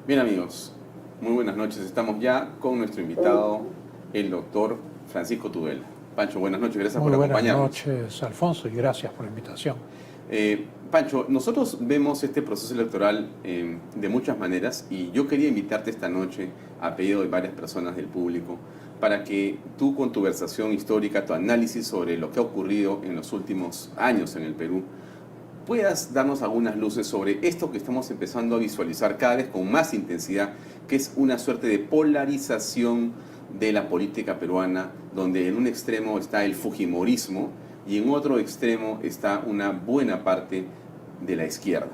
Bien amigos, muy buenas noches. Estamos ya con nuestro invitado, el doctor Francisco Tudela. Pancho, buenas noches, gracias Muy por buenas acompañarnos. noches, Alfonso, y gracias por la invitación. Pancho, nosotros vemos este proceso electoral de muchas maneras y yo quería invitarte esta noche, a pedido de varias personas del público, para que tú con tu versación histórica, tu análisis sobre lo que ha ocurrido en los últimos años en el Perú, puedas darnos algunas luces sobre esto que estamos empezando a visualizar cada vez con más intensidad, que es una suerte de polarización de la política peruana, donde en un extremo está el fujimorismo y en otro extremo está una buena parte de la izquierda.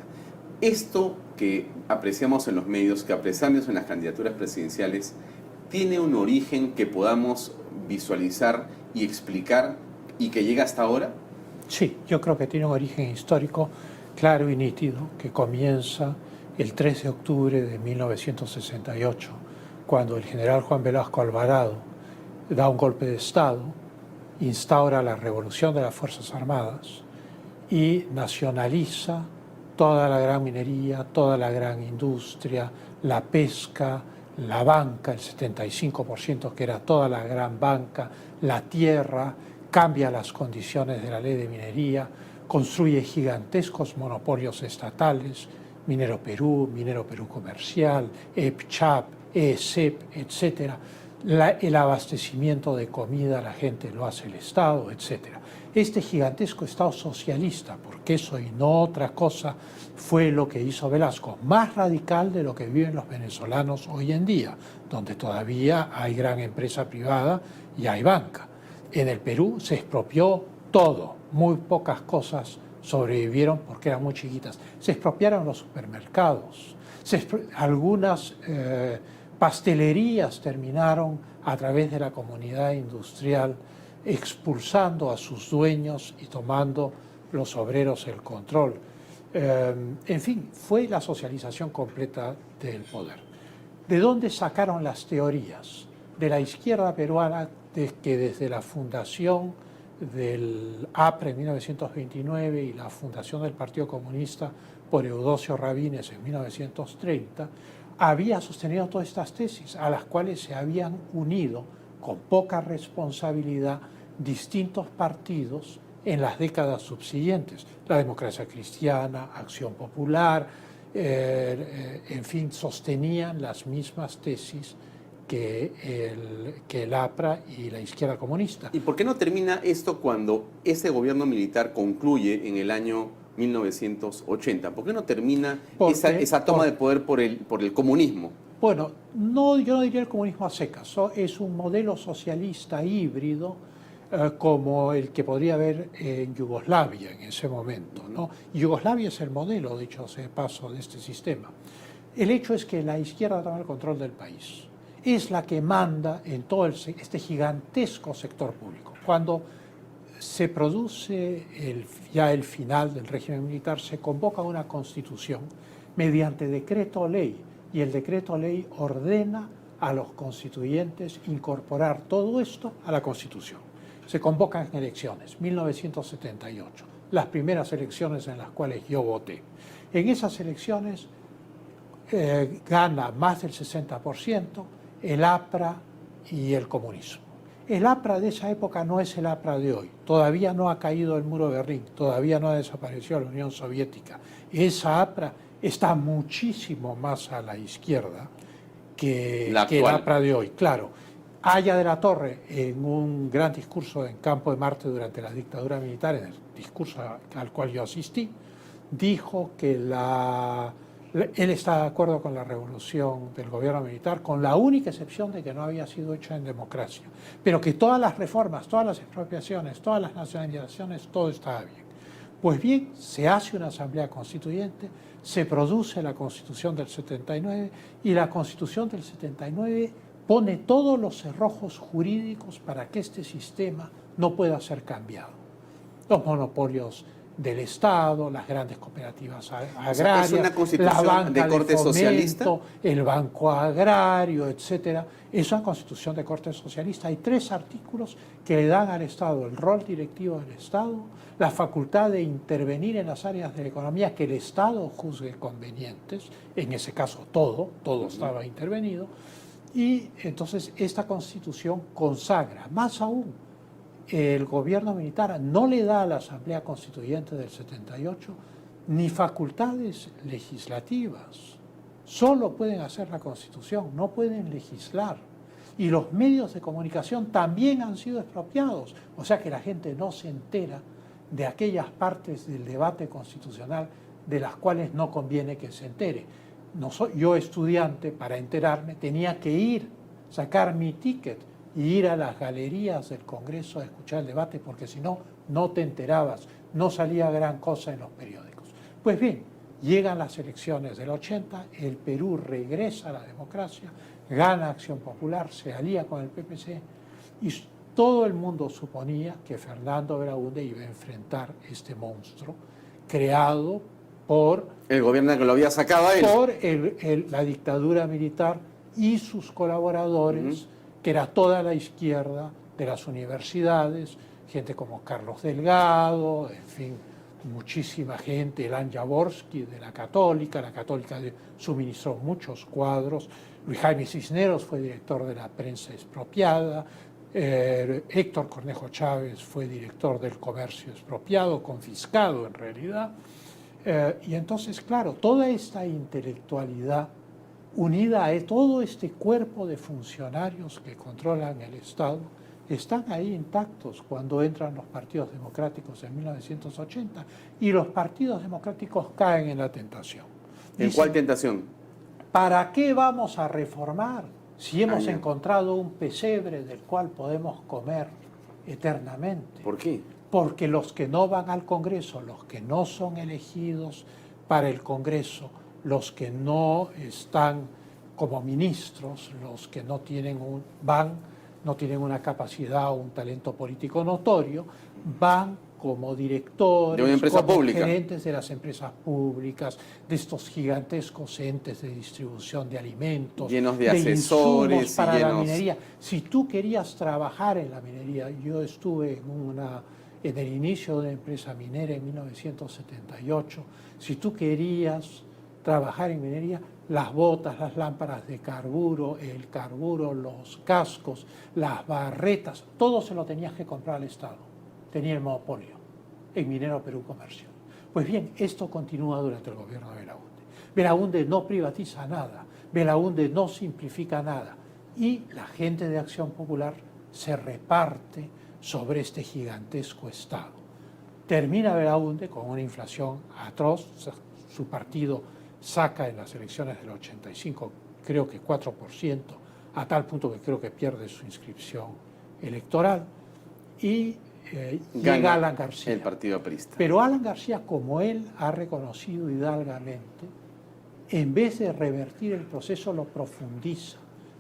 Esto que apreciamos en los medios, que apreciamos en las candidaturas presidenciales, tiene un origen que podamos visualizar y explicar y que llega hasta ahora. Sí, yo creo que tiene un origen histórico claro y nítido que comienza el 3 de octubre de 1968, cuando el general Juan Velasco Alvarado da un golpe de Estado, instaura la revolución de las Fuerzas Armadas y nacionaliza toda la gran minería, toda la gran industria, la pesca, la banca, el 75% que era toda la gran banca, la tierra, cambia las condiciones de la ley de minería, construye gigantescos monopolios estatales, Minero Perú Comercial, EPCHAP, ESEP, etc. El abastecimiento de comida la gente lo hace el Estado, etc. Este gigantesco Estado socialista, porque eso y no otra cosa fue lo que hizo Velasco, más radical de lo que viven los venezolanos hoy en día, donde todavía hay gran empresa privada y hay banca. En el Perú se expropió todo, muy pocas cosas sobrevivieron porque eran muy chiquitas. Se expropiaron los supermercados, algunas pastelerías terminaron a través de la comunidad industrial expulsando a sus dueños y tomando los obreros el control. En fin, fue la socialización completa del poder. ¿De dónde sacaron las teorías? De la izquierda peruana, que desde la fundación del APRE en 1929 y la fundación del Partido Comunista por Eudosio Rabines en 1930, había sostenido todas estas tesis a las cuales se habían unido con poca responsabilidad distintos partidos en las décadas subsiguientes. La Democracia Cristiana, Acción Popular, en fin, sostenían las mismas tesis que el APRA y la izquierda comunista. ¿Y por qué no termina esto cuando ese gobierno militar concluye en el año 1980? ¿Por qué no termina esa toma de poder por el comunismo? Bueno, no, yo no diría el comunismo a secas, es un modelo socialista híbrido como el que podría haber en Yugoslavia en ese momento, ¿no? Yugoslavia es el modelo, dicho sea de paso, de este sistema. El hecho es que la izquierda toma el control del país. Es la que manda en todo este gigantesco sector público. Cuando se produce ya el final del régimen militar, se convoca una constitución mediante decreto ley, y el decreto ley ordena a los constituyentes incorporar todo esto a la Constitución. Se convocan elecciones, 1978, las primeras elecciones en las cuales yo voté. En esas elecciones gana más del 60% el APRA y el comunismo. El APRA de esa época no es el APRA de hoy. Todavía no ha caído el muro de Berlín, todavía no ha desaparecido la Unión Soviética. Esa APRA está muchísimo más a la izquierda que el APRA de hoy. Claro, Aya de la Torre, en un gran discurso en Campo de Marte durante la dictadura militar, en el discurso al cual yo asistí, dijo que él está de acuerdo con la revolución del gobierno militar, con la única excepción de que no había sido hecha en democracia, pero que todas las reformas, todas las expropiaciones, todas las nacionalizaciones, todo estaba bien. Pues bien, se hace una asamblea constituyente, se produce la Constitución del 79 y la Constitución del 79 pone todos los cerrojos jurídicos para que este sistema no pueda ser cambiado. Los monopolios del Estado, las grandes cooperativas agrarias, O sea, ¿es una constitución la banca de corte fomento, socialista? el banco agrario, etcétera. Es una constitución de corte socialista. Hay 3 artículos que le dan al Estado el rol directivo del Estado, la facultad de intervenir en las áreas de la economía que el Estado juzgue convenientes, en ese caso todo estaba intervenido, y entonces esta constitución consagra, más aún, el gobierno militar no le da a la Asamblea Constituyente del 78 ni facultades legislativas. Solo pueden hacer la Constitución, no pueden legislar. Y los medios de comunicación también han sido expropiados. O sea que la gente no se entera de aquellas partes del debate constitucional de las cuales no conviene que se entere. Yo, estudiante, para enterarme, tenía que ir, sacar mi ticket y ir a las galerías del Congreso a escuchar el debate, porque si no, no te enterabas, no salía gran cosa en los periódicos. Pues bien, llegan las elecciones del 80, el Perú regresa a la democracia, gana Acción Popular, se alía con el PPC, y todo el mundo suponía que Fernando Belaúnde iba a enfrentar este monstruo creado por El gobierno que lo había sacado a él. por la dictadura militar y sus colaboradores, que era toda la izquierda de las universidades, gente como Carlos Delgado, en fin, muchísima gente, Elan Jaworski de la Católica suministró muchos cuadros, Luis Jaime Cisneros fue director de la prensa expropiada, Héctor Cornejo Chávez fue director del comercio expropiado, confiscado en realidad. Y entonces, claro, toda esta intelectualidad unida a todo este cuerpo de funcionarios que controlan el Estado, están ahí intactos cuando entran los partidos democráticos en 1980 y los partidos democráticos caen en la tentación. ¿En cuál tentación? ¿Para qué vamos a reformar si hemos encontrado un pesebre del cual podemos comer eternamente? ¿Por qué? Porque los que no van al Congreso, los que no son elegidos para el Congreso, los que no están como ministros, los que no tienen no tienen una capacidad o un talento político notorio, van como directores, de una empresa como pública, gerentes de las empresas públicas, de estos gigantescos entes de distribución de alimentos, llenos de asesores insumos para llenos... la minería. Si tú querías trabajar en la minería, yo estuve en el inicio de una empresa minera en 1978, si tú querías trabajar en minería, las botas, las lámparas de carburo, el carburo, los cascos, las barretas, todo se lo tenías que comprar al Estado. Tenía el monopolio en Minero Perú Comercio. Pues bien, esto continúa durante el gobierno de Belaúnde. Belaúnde no privatiza nada, Belaúnde no simplifica nada, y la gente de Acción Popular se reparte sobre este gigantesco Estado. Termina Belaúnde con una inflación atroz, su partido saca en las elecciones del 85, creo que 4%, a tal punto que creo que pierde su inscripción electoral, y llega Alan García. El partido aprista. Pero Alan García, como él ha reconocido hidalgamente, en vez de revertir el proceso, lo profundiza,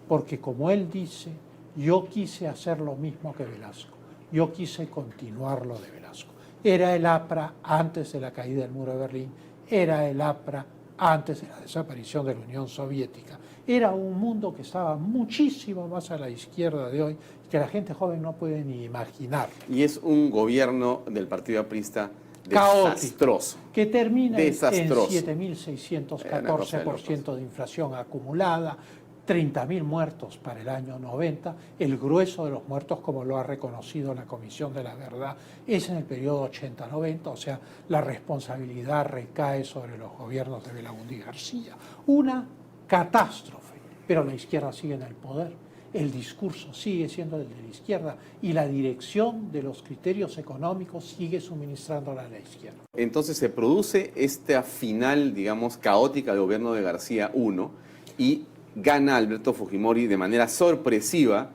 porque como él dice, yo quise hacer lo mismo que Velasco, yo quise continuar lo de Velasco. Era el APRA antes de la caída del muro de Berlín, era el APRA antes de la desaparición de la Unión Soviética. Era un mundo que estaba muchísimo más a la izquierda de hoy, que la gente joven no puede ni imaginar. Y es un gobierno del partido aprista desastroso. Caótico, que termina en desastroso. 7.614% de inflación acumulada, 30.000 muertos para el año 90. El grueso de los muertos, como lo ha reconocido la Comisión de la Verdad, es en el periodo 80-90, o sea, la responsabilidad recae sobre los gobiernos de Belaúnde y García. Una catástrofe, pero la izquierda sigue en el poder, el discurso sigue siendo el de la izquierda y la dirección de los criterios económicos sigue suministrándola a la izquierda. Entonces se produce esta final, digamos, caótica del gobierno de García I y gana Alberto Fujimori de manera sorpresiva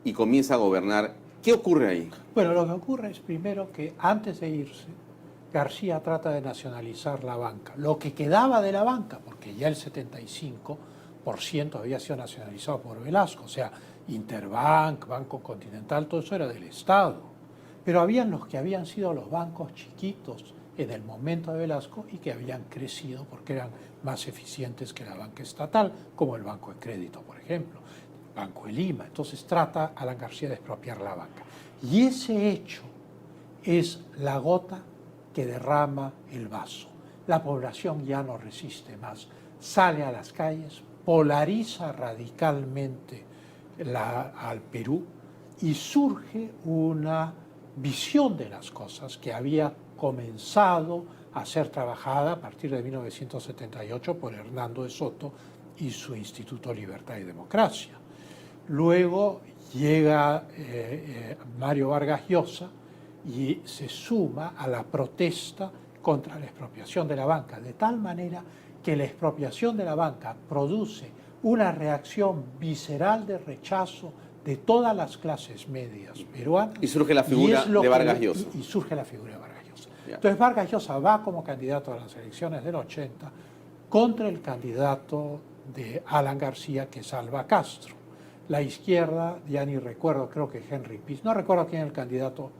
y comienza a gobernar. ¿Qué ocurre ahí? Bueno, lo que ocurre es primero que antes de irse, García trata de nacionalizar la banca. Lo que quedaba de la banca, porque ya el 75% había sido nacionalizado por Velasco, o sea, Interbank, Banco Continental, todo eso era del Estado. Pero habían los que habían sido los bancos chiquitos en el momento de Velasco y que habían crecido porque eran más eficientes que la banca estatal, como el Banco de Crédito, por ejemplo, Banco de Lima. Entonces trata Alan García de expropiar la banca. Y ese hecho es la gota que derrama el vaso. La población ya no resiste más, sale a las calles, polariza radicalmente al Perú y surge una visión de las cosas que había comenzado a ser trabajada a partir de 1978 por Hernando de Soto y su Instituto Libertad y Democracia. Luego llega Mario Vargas Llosa y se suma a la protesta contra la expropiación de la banca, de tal manera que la expropiación de la banca produce una reacción visceral de rechazo de todas las clases medias peruanas. Y surge la figura de Vargas Llosa. Y surge la figura de Vargas Llosa. Entonces Vargas Llosa va como candidato a las elecciones del 80 contra el candidato de Alan García, que es Alba Castro. La izquierda, ya ni recuerdo, creo que Henry Piz, no recuerdo quién es el candidato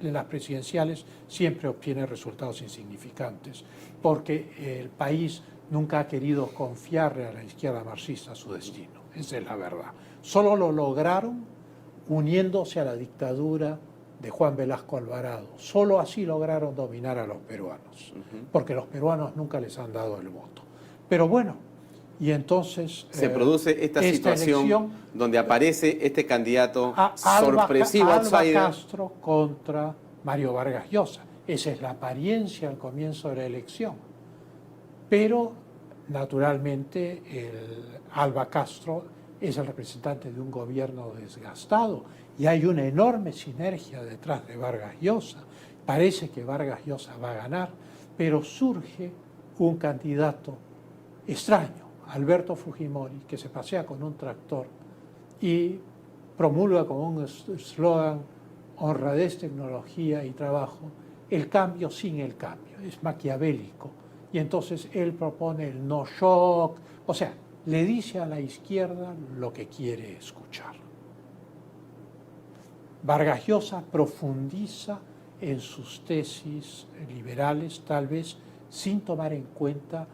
en las presidenciales, siempre obtiene resultados insignificantes, porque el país nunca ha querido confiarle a la izquierda marxista su destino. Esa es la verdad. Solo lo lograron uniéndose a la dictadura de Juan Velasco Alvarado. Solo así lograron dominar a los peruanos, porque los peruanos nunca les han dado el voto. Pero bueno, y entonces se produce esta situación elección, donde aparece este candidato sorpresivo, Alba Castro contra Mario Vargas Llosa. Esa es la apariencia al comienzo de la elección. Pero, naturalmente, Alba Castro es el representante de un gobierno desgastado y hay una enorme sinergia detrás de Vargas Llosa. Parece que Vargas Llosa va a ganar, pero surge un candidato extraño, Alberto Fujimori, que se pasea con un tractor y promulga con un eslogan: honradez, tecnología y trabajo, el cambio sin el cambio. Es maquiavélico. Y entonces él propone el no shock, o sea, le dice a la izquierda lo que quiere escuchar. Vargas Llosa profundiza en sus tesis liberales, tal vez sin tomar en cuenta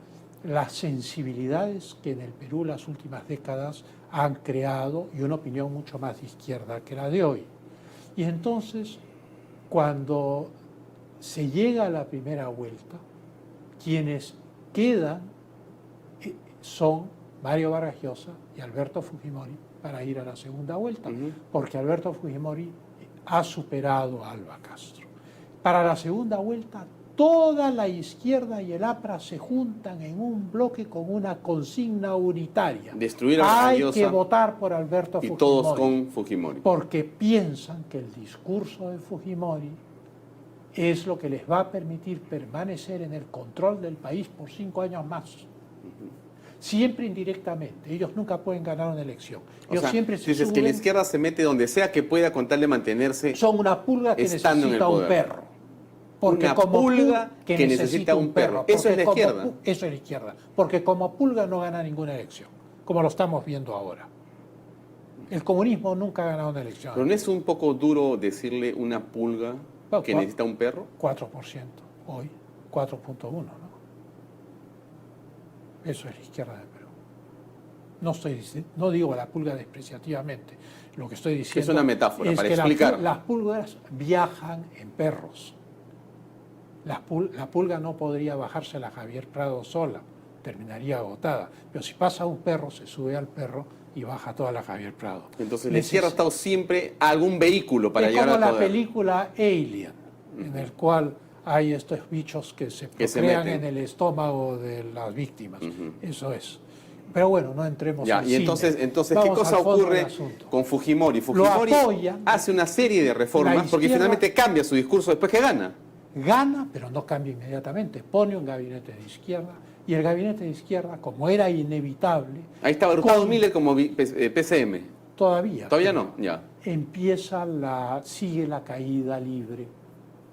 las sensibilidades que en el Perú las últimas décadas han creado y una opinión mucho más de izquierda que la de hoy. Y entonces, cuando se llega a la primera vuelta, quienes quedan son Mario Vargas Llosa y Alberto Fujimori para ir a la segunda vuelta, porque Alberto Fujimori ha superado a Alba Castro. Para la segunda vuelta, toda la izquierda y el APRA se juntan en un bloque con una consigna unitaria. Destruir a Vargas Llosa. Hay que votar por Alberto Fujimori. Y todos con Fujimori. Porque piensan que el discurso de Fujimori es lo que les va a permitir permanecer en el control del país por 5 años más. Siempre indirectamente. Ellos nunca pueden ganar una elección. Ellos siempre se dices suben, que la izquierda se mete donde sea que pueda con tal de mantenerse. Son una pulga que necesita un perro. Porque una como pulga que necesita un perro. Eso es la izquierda. Eso es la izquierda. Porque como pulga no gana ninguna elección, como lo estamos viendo ahora. El comunismo nunca ha ganado una elección. ¿Pero no es un poco duro decirle una pulga que necesita un perro? 4%, hoy 4.1%, ¿no? Eso es la izquierda del Perú. No digo la pulga despreciativamente. Lo que estoy diciendo es una metáfora es para que explicar. Las pulgas viajan en perros. La pulga no podría bajarse a la Javier Prado sola, terminaría agotada. Pero si pasa un perro, se sube al perro y baja toda la Javier Prado. Entonces la izquierda ha estado siempre a algún vehículo para llegar al poder. Es como la película Alien, en el cual hay estos bichos que se procrean en el estómago de las víctimas. Eso es. Pero bueno, no entremos en y entonces ¿qué cosa ocurre con Fujimori? Fujimori hace una serie de reformas porque finalmente cambia su discurso después que gana. Gana, pero no cambia inmediatamente. Pone un gabinete de izquierda y el gabinete de izquierda, como era inevitable... Ahí estaba Hurtado Miller como PCM. Todavía. Todavía no, ya. Sigue la caída libre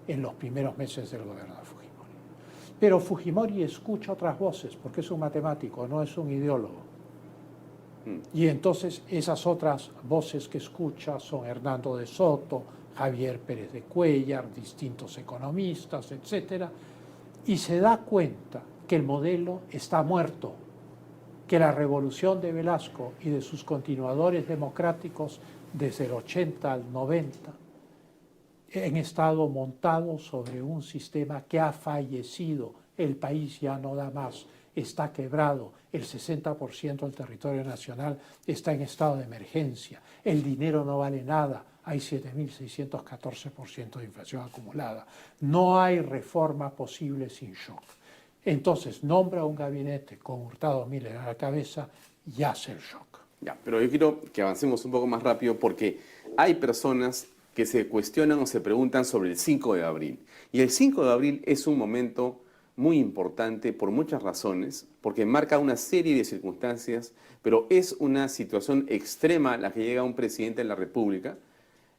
en los primeros meses del gobierno de Fujimori. Pero Fujimori escucha otras voces, porque es un matemático, no es un ideólogo. Y entonces esas otras voces que escucha son Hernando de Soto, Javier Pérez de Cuéllar, distintos economistas, etc. Y se da cuenta que el modelo está muerto, que la revolución de Velasco y de sus continuadores democráticos desde el 80 al 90 han estado montados sobre un sistema que ha fallecido, el país ya no da más, está quebrado, el 60% del territorio nacional está en estado de emergencia, el dinero no vale nada, hay 7.614% de inflación acumulada, no hay reforma posible sin shock. Entonces nombra un gabinete con Hurtado Miller a la cabeza y hace el shock. Ya, pero yo quiero que avancemos un poco más rápido porque hay personas que se cuestionan o se preguntan sobre el 5 de abril. Y el 5 de abril es un momento muy importante por muchas razones, porque marca una serie de circunstancias, pero es una situación extrema la que llega a un presidente de la República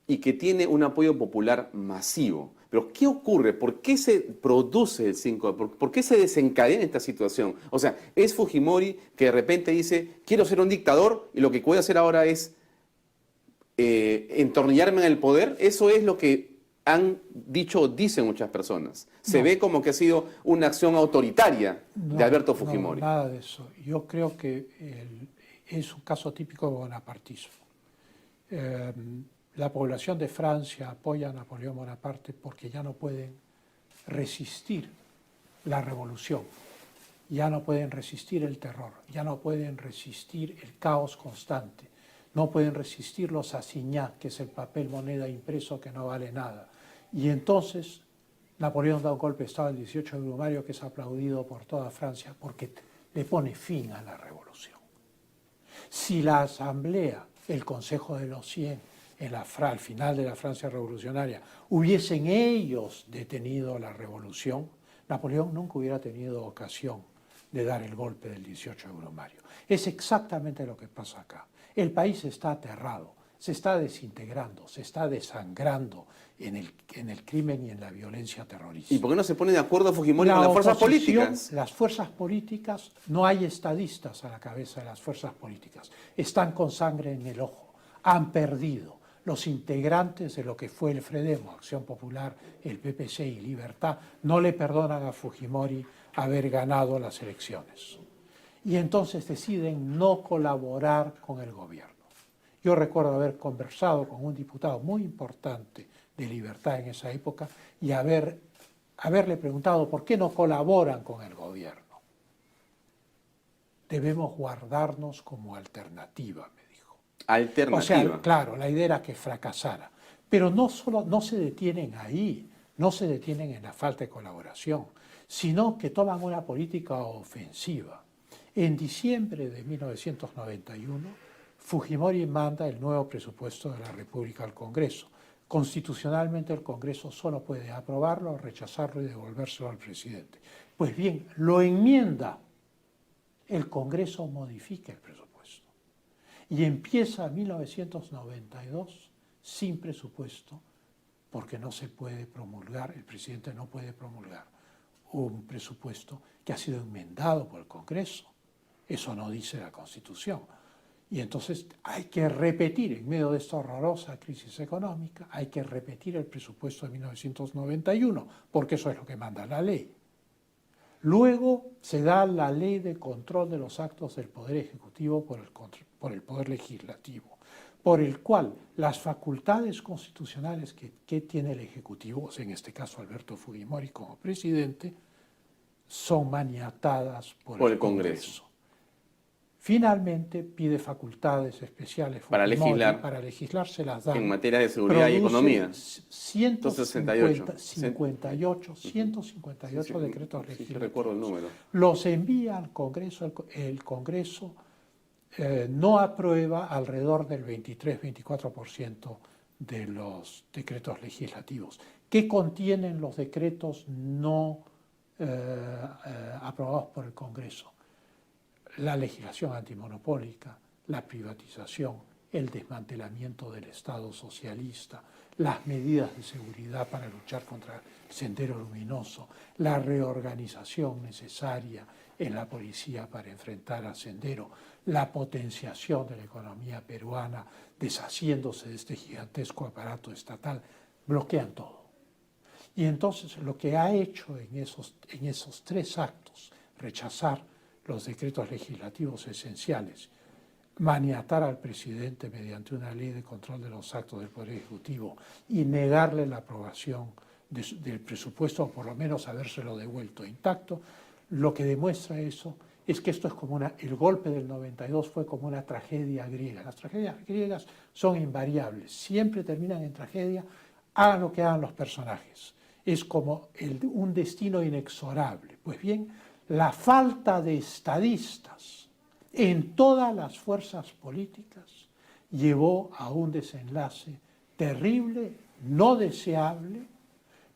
y que tiene un apoyo popular masivo. Pero ¿qué ocurre? ¿Por qué se produce el 5? ¿Por qué se desencadena esta situación? O sea, es Fujimori que de repente dice, quiero ser un dictador y lo que puedo hacer ahora es entornillarme en el poder. Eso es lo que han dicho o dicen muchas personas. Se ve como que ha sido una acción autoritaria de Alberto Fujimori. No, nada de eso. Yo creo que es un caso típico de bonapartismo. La población de Francia apoya a Napoleón Bonaparte porque ya no pueden resistir la revolución, ya no pueden resistir el terror, ya no pueden resistir el caos constante, no pueden resistir los assignats, que es el papel moneda impreso que no vale nada. Y entonces Napoleón da un golpe de Estado el 18 de Brumario, que es aplaudido por toda Francia porque le pone fin a la revolución. Si la Asamblea, el Consejo de los 100, al final de la Francia revolucionaria, hubiesen ellos detenido la revolución, Napoleón nunca hubiera tenido ocasión de dar el golpe del 18 de Brumario. Es exactamente lo que pasa acá. El país está aterrado, se está desintegrando, se está desangrando en el crimen y en la violencia terrorista. ¿Y por qué no se pone de acuerdo Fujimori con las fuerzas políticas? Las fuerzas políticas, no hay estadistas a la cabeza de las fuerzas políticas. Están con sangre en el ojo, han perdido. Los integrantes de lo que fue el Fredemo, Acción Popular, el PPC y Libertad, no le perdonan a Fujimori haber ganado las elecciones. Y entonces deciden no colaborar con el gobierno. Yo recuerdo haber conversado con un diputado muy importante de Libertad en esa época y haberle preguntado por qué no colaboran con el gobierno. Debemos guardarnos como alternativa, me dijo. Alternativa. O sea, claro, la idea era que fracasara. Pero no se detienen ahí, no se detienen en la falta de colaboración, sino que toman una política ofensiva. En diciembre de 1991, Fujimori manda el nuevo presupuesto de la República al Congreso. Constitucionalmente el Congreso solo puede aprobarlo, rechazarlo y devolvérselo al presidente. Pues bien, lo enmienda. El Congreso modifica el presupuesto. Y empieza 1992 sin presupuesto, porque no se puede promulgar, el presidente no puede promulgar un presupuesto que ha sido enmendado por el Congreso. Eso no dice la Constitución. Y entonces hay que repetir, en medio de esta horrorosa crisis económica, hay que repetir el presupuesto de 1991, porque eso es lo que manda la ley. Luego se da la ley de control de los actos del Poder Ejecutivo por el Poder Legislativo, por el cual las facultades constitucionales que tiene el Ejecutivo, en este caso Alberto Fujimori como presidente, son maniatadas por el Congreso. Finalmente pide faculdades especiales para legislar, se las dan. En materia de seguridad y economía. 158 decretos legislativos. Sí, recuerdo el número. Los envía al Congreso, el Congreso no aprueba alrededor del 23-24% de los decretos legislativos. ¿Qué contienen los decretos no aprobados por el Congreso? La legislación antimonopólica, la privatización, el desmantelamiento del Estado socialista, las medidas de seguridad para luchar contra el Sendero Luminoso, la reorganización necesaria en la policía para enfrentar al Sendero, la potenciación de la economía peruana, deshaciéndose de este gigantesco aparato estatal. bloquean todo. Y entonces lo que ha hecho en esos 3 actos, rechazar los decretos legislativos esenciales, maniatar al presidente mediante una ley de control de los actos del Poder Ejecutivo y negarle la aprobación del presupuesto, o por lo menos habérselo devuelto intacto, lo que demuestra eso es que esto es como el golpe del 92 fue como una tragedia griega. Las tragedias griegas son invariables, siempre terminan en tragedia, hagan lo que hagan los personajes. Es como un destino inexorable. Pues bien, la falta de estadistas en todas las fuerzas políticas llevó a un desenlace terrible, no deseable,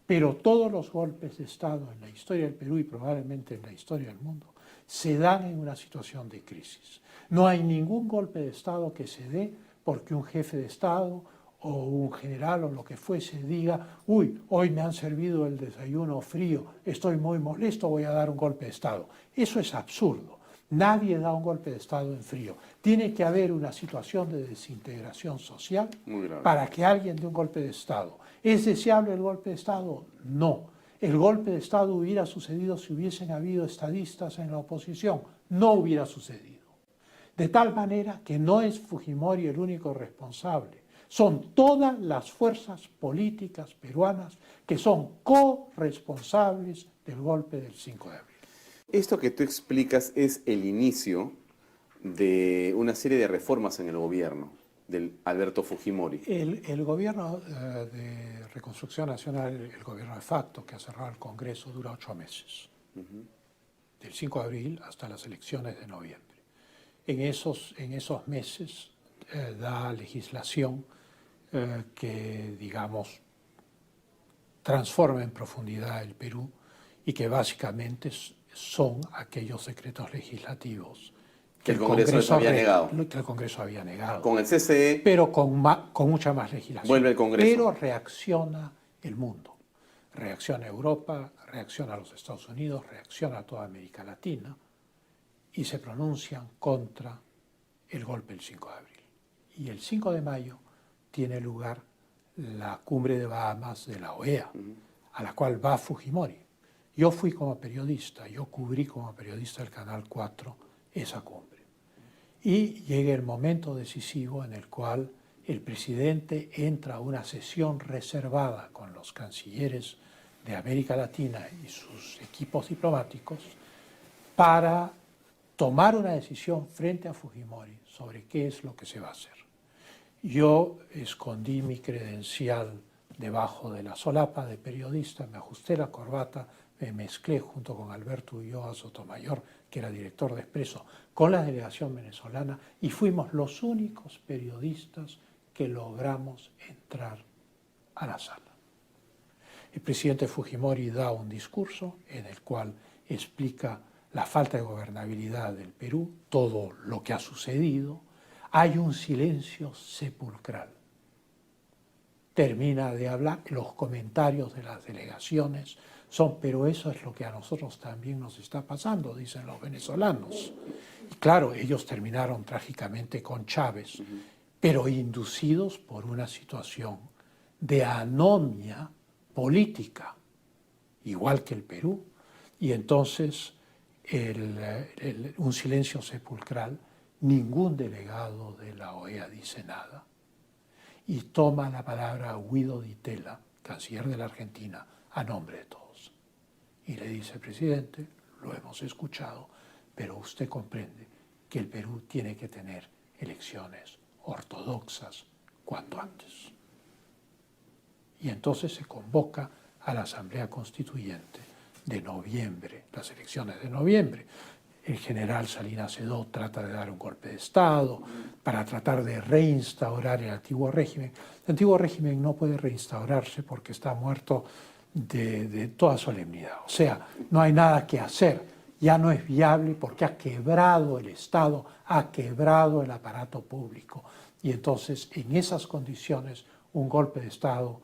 pero todos los golpes de Estado en la historia del Perú y probablemente en la historia del mundo se dan en una situación de crisis. No hay ningún golpe de Estado que se dé porque un jefe de Estado o un general o lo que fuese diga, uy, hoy me han servido el desayuno frío, estoy muy molesto, voy a dar un golpe de Estado. Eso es absurdo. Nadie da un golpe de Estado en frío. Tiene que haber una situación de desintegración social para que alguien dé un golpe de Estado. ¿Es deseable el golpe de Estado? No. ¿El golpe de Estado hubiera sucedido si hubiesen habido estadistas en la oposición? No hubiera sucedido. De tal manera que no es Fujimori el único responsable. Son todas las fuerzas políticas peruanas que son corresponsables del golpe del 5 de abril. Esto que tú explicas es el inicio de una serie de reformas en el gobierno del Alberto Fujimori. El gobierno de Reconstrucción Nacional, el gobierno de facto que ha cerrado el Congreso, dura 8 meses. Del 5 de abril hasta las elecciones de noviembre. En esos meses da legislación que, digamos, transforma en profundidad el Perú y que básicamente son aquellos decretos legislativos que el Congreso había negado. Que el Congreso había negado. Con el CCE. Pero con mucha más legislación. Vuelve el Congreso. Pero reacciona el mundo. Reacciona Europa, reacciona a los Estados Unidos, reacciona a toda América Latina y se pronuncian contra el golpe del 5 de abril. Y el 5 de mayo tiene lugar la cumbre de Bahamas de la OEA, a la cual va Fujimori. Yo fui como periodista, yo cubrí como periodista del Canal 4 esa cumbre. Y llega el momento decisivo en el cual el presidente entra a una sesión reservada con los cancilleres de América Latina y sus equipos diplomáticos para tomar una decisión frente a Fujimori sobre qué es lo que se va a hacer. Yo escondí mi credencial debajo de la solapa de periodista, me ajusté la corbata, me mezclé junto con Alberto Ulloa Sotomayor, que era director de Expreso, con la delegación venezolana y fuimos los únicos periodistas que logramos entrar a la sala. El presidente Fujimori da un discurso en el cual explica la falta de gobernabilidad del Perú, todo lo que ha sucedido. Hay un silencio sepulcral. Termina de hablar, los comentarios de las delegaciones son, pero eso es lo que a nosotros también nos está pasando, dicen los venezolanos. Y claro, ellos terminaron trágicamente con Chávez, pero inducidos por una situación de anomia política, igual que el Perú. Y entonces un silencio sepulcral, ningún delegado de la OEA dice nada. Y toma la palabra Guido Di Tella, canciller de la Argentina, a nombre de todos. Y le dice, presidente, lo hemos escuchado, pero usted comprende que el Perú tiene que tener elecciones ortodoxas cuanto antes. Y entonces se convoca a la Asamblea Constituyente de noviembre, las elecciones de noviembre. El general Salinas Edó trata de dar un golpe de Estado para tratar de reinstaurar el antiguo régimen. El antiguo régimen no puede reinstaurarse porque está muerto de toda solemnidad. O sea, no hay nada que hacer. Ya no es viable porque ha quebrado el Estado, ha quebrado el aparato público. Y entonces, en esas condiciones, un golpe de Estado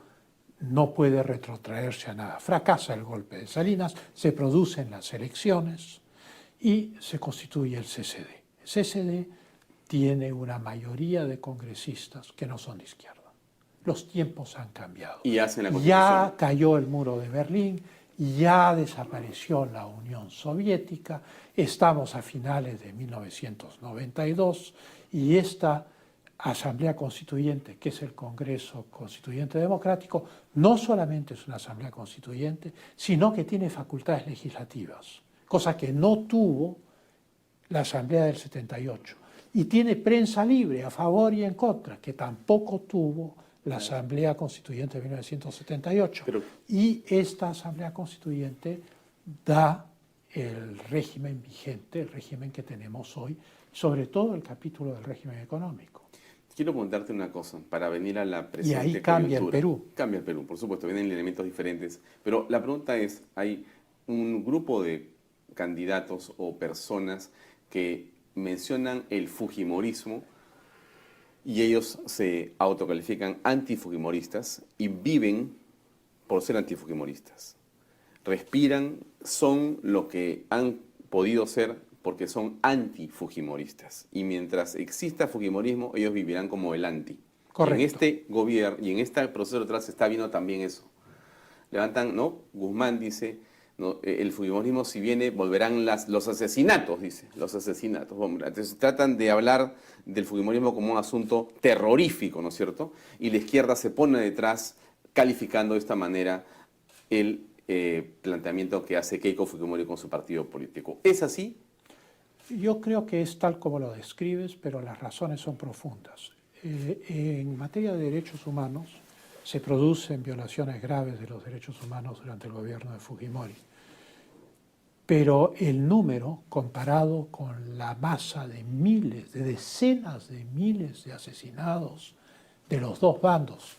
no puede retrotraerse a nada. Fracasa el golpe de Salinas, se producen las elecciones y se constituye el CCD. El CCD tiene una mayoría de congresistas que no son de izquierda. Los tiempos han cambiado. Y hacen la Ya Constitución. cayó el muro de Berlín, ya desapareció la Unión Soviética, estamos a finales de 1992 y esta Asamblea Constituyente, que es el Congreso Constituyente Democrático, no solamente es una Asamblea Constituyente, sino que tiene facultades legislativas, cosa que no tuvo la Asamblea del 78. Y tiene prensa libre a favor y en contra, que tampoco tuvo la Asamblea Constituyente de 1978. Y esta Asamblea Constituyente da el régimen vigente, el régimen que tenemos hoy, sobre todo el capítulo del régimen económico. Quiero preguntarte una cosa, para venir a la presente Y ahí cambia el Perú. Cambia el Perú, por supuesto, vienen elementos diferentes. Pero la pregunta es, hay un grupo de candidatos o personas que mencionan el fujimorismo y ellos se autocalifican antifujimoristas y viven por ser antifujimoristas. Respiran, son lo que han podido ser porque son anti-fujimoristas. Y mientras exista fujimorismo, ellos vivirán como el anti. Correcto. Y en este gobierno y en este proceso detrás se está viendo también eso. Levantan, ¿no? Guzmán dice, ¿no? El fujimorismo si viene, volverán los asesinatos, dice, los asesinatos. Entonces tratan de hablar del fujimorismo como un asunto terrorífico, ¿no es cierto? Y la izquierda se pone detrás calificando de esta manera el planteamiento que hace Keiko Fujimori con su partido político. ¿Es así? Yo creo que es tal como lo describes, pero las razones son profundas. En materia de derechos humanos se producen violaciones graves de los derechos humanos durante el gobierno de Fujimori. Pero el número, comparado con la masa de miles, de decenas de miles de asesinados de los dos bandos,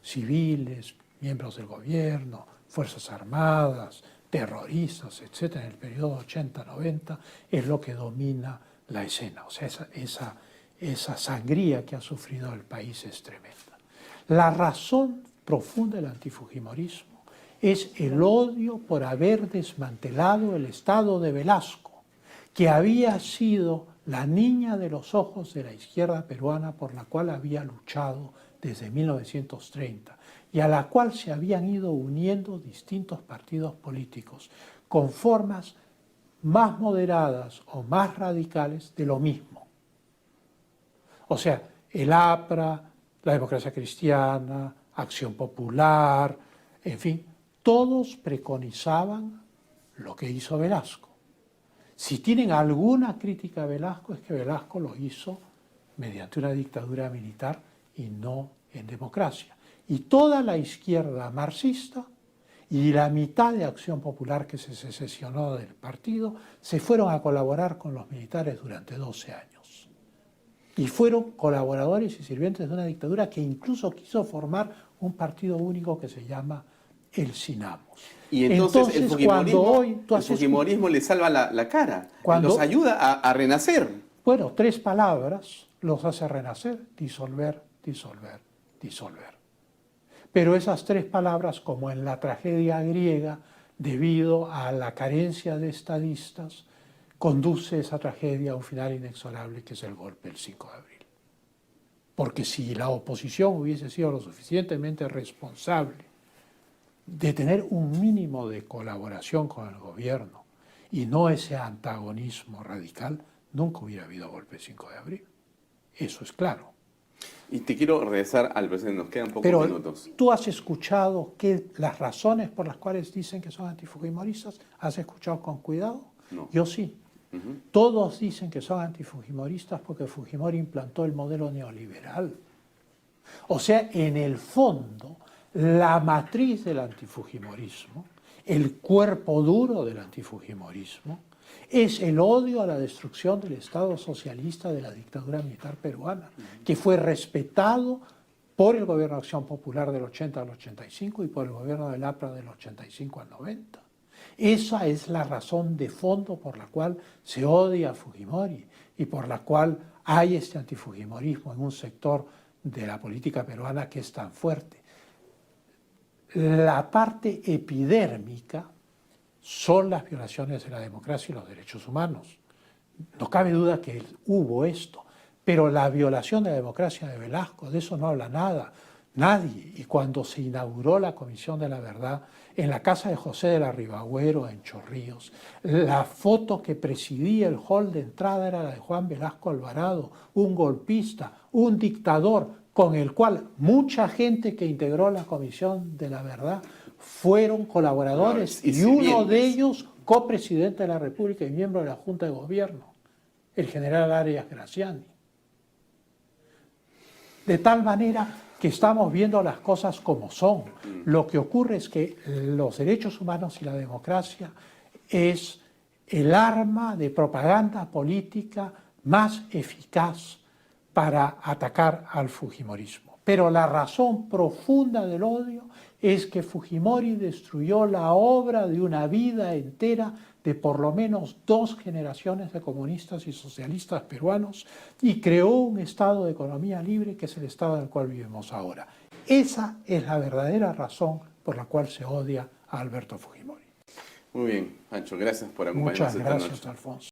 civiles, miembros del gobierno, fuerzas armadas, terroristas, etc., en el periodo 80-90, es lo que domina la escena. O sea, esa sangría que ha sufrido el país es tremenda. La razón profunda del antifujimorismo es el odio por haber desmantelado el Estado de Velasco, que había sido la niña de los ojos de la izquierda peruana por la cual había luchado desde 1930 y a la cual se habían ido uniendo distintos partidos políticos con formas más moderadas o más radicales de lo mismo. O sea, el APRA, la Democracia Cristiana, Acción Popular, en fin, todos preconizaban lo que hizo Velasco. Si tienen alguna crítica a Velasco, es que Velasco lo hizo mediante una dictadura militar y no en democracia. Y toda la izquierda marxista y la mitad de Acción Popular que se secesionó del partido se fueron a colaborar con los militares durante 12 años. Y fueron colaboradores y sirvientes de una dictadura que incluso quiso formar un partido único que se llama el Sinamos. Y entonces el fujimorismo le salva la cara, los ayuda a renacer. Bueno, 3 palabras los hace renacer: disolver, disolver, disolver. Pero esas 3 palabras, como en la tragedia griega, debido a la carencia de estadistas, conduce esa tragedia a un final inexorable, que es el golpe del 5 de abril. Porque si la oposición hubiese sido lo suficientemente responsable de tener un mínimo de colaboración con el gobierno y no ese antagonismo radical, nunca hubiera habido golpe del 5 de abril. Eso es claro. Y te quiero regresar al presente, nos quedan pocos minutos. ¿Tú has escuchado las razones por las cuales dicen que son antifujimoristas? ¿Has escuchado con cuidado? No. Yo sí. Todos dicen que son antifujimoristas porque Fujimori implantó el modelo neoliberal. O sea, en el fondo, la matriz del antifujimorismo, el cuerpo duro del antifujimorismo, es el odio a la destrucción del Estado socialista de la dictadura militar peruana, que fue respetado por el gobierno de Acción Popular del 80 al 85 y por el gobierno del APRA del 85 al 90. Esa es la razón de fondo por la cual se odia a Fujimori y por la cual hay este antifujimorismo en un sector de la política peruana que es tan fuerte. La parte epidérmica son las violaciones de la democracia y los derechos humanos. No cabe duda que hubo esto, pero la violación de la democracia de Velasco, de eso no habla nada. Nadie. Y cuando se inauguró la Comisión de la Verdad en la casa de José de la Ribagüero en Chorrillos, la foto que presidía el hall de entrada era la de Juan Velasco Alvarado, un golpista, un dictador, con el cual mucha gente que integró la Comisión de la Verdad fueron colaboradores y uno de ellos copresidente de la República y miembro de la Junta de Gobierno, el general Arias Graciani. De tal manera que estamos viendo las cosas como son. Lo que ocurre es que los derechos humanos y la democracia es el arma de propaganda política más eficaz para atacar al fujimorismo. Pero la razón profunda del odio es que Fujimori destruyó la obra de una vida entera de por lo menos 2 generaciones de comunistas y socialistas peruanos y creó un estado de economía libre que es el estado en el cual vivimos ahora. Esa es la verdadera razón por la cual se odia a Alberto Fujimori. Muy bien, Pancho, gracias por acompañarnos esta noche. Muchas gracias, Alfonso.